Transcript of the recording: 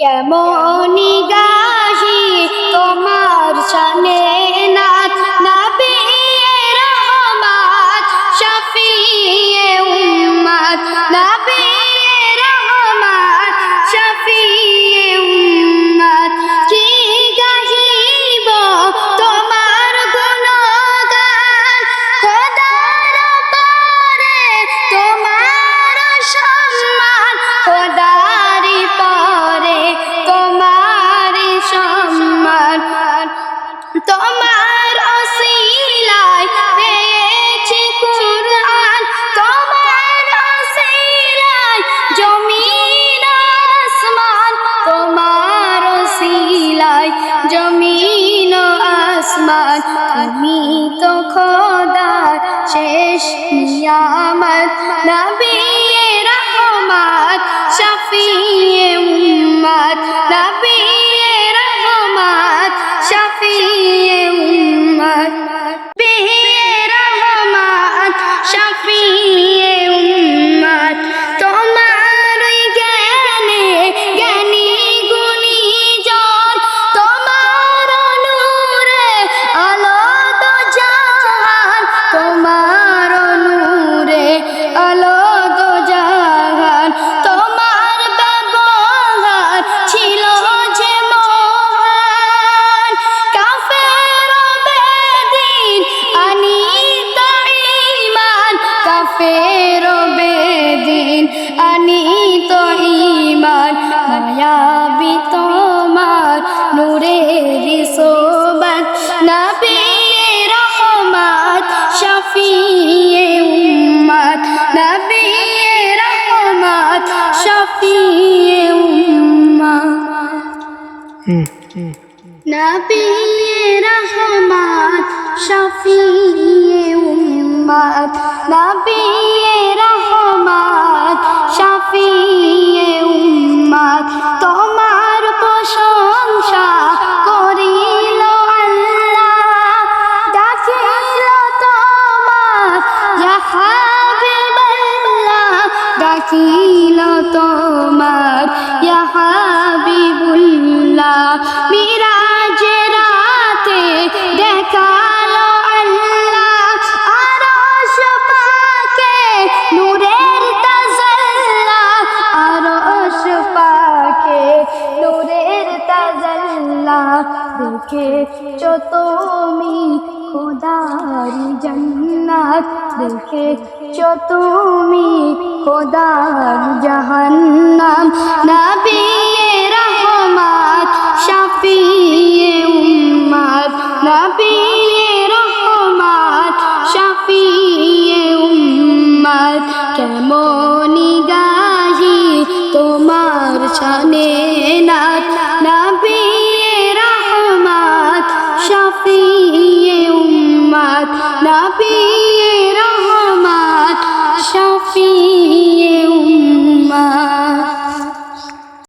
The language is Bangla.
কেমনি গাহি তোমার শানে নাত নবিয়ে রহমত শফিয়ে উম্মত নবিয়ে রহমত শফিয়ে উম্মত কি গাহিব তোমার গুণগান খোদার পরে তোমার সম্মান খোদারি পরে তোমার সম্মান তোমার ওসিলায় পেয়েছি কুরআন তোমার ওসিলায় জমিন আসমান তোমার ওসিলায় জমিন আসমান তুমি তো খোদার শেষ নিয়ামত নবিয়ে রহমত শফিয়ে উম্মত নবিয়ে রহমত শফিয়ে উম্মত নবিয়ে রহমত শফিয়ে উম্মত তোমার জ্ঞানে জ্ঞানী গুণী জন তোমার নূরে আলো দো জাহান তোমার নূরে আলো দো জাহান তোমার ব্যবহার ছিল যে মহান কাফের বেদিন আনিত ঈমান কাফের বেদিন আনিত ঈমান মায়াবী তোমার নূরের সোবত নবিয়ে রহমত শফিয়ে উম্মত নবিয়ে রহমত শফিয়ে উম্মত নবিয়ে রহমত শফিয়ে উম্মত নবিয়ে রহমত শফিয়ে উম্মত তোমার প্রশংসা করিল আল্লাহ ডাকিল তোমার ইয়া হাবিবাল্লাহ ডাকিল তোমার ইয়া হাবিবুল্লাহ মিরাজে রাতে দেখালো আল্লাহ আরশ পাকে নূরের তাজাল্লা আরশ পাকে নূরের তাজাল্লা দেখেছো তুমি খোদারি জান্নাত দেখেছো তুমি খোদার জাহান্নাম নবিয়ে রহমত শফিয়ে উম্মত নবিয়ে রহমত শফিয়ে উম্মত কেমনি গাহি তোমার শানে নাত নবিয়ে রহমত শফিয়ে উম্মত নবিয়ে রহমত শফিয়ে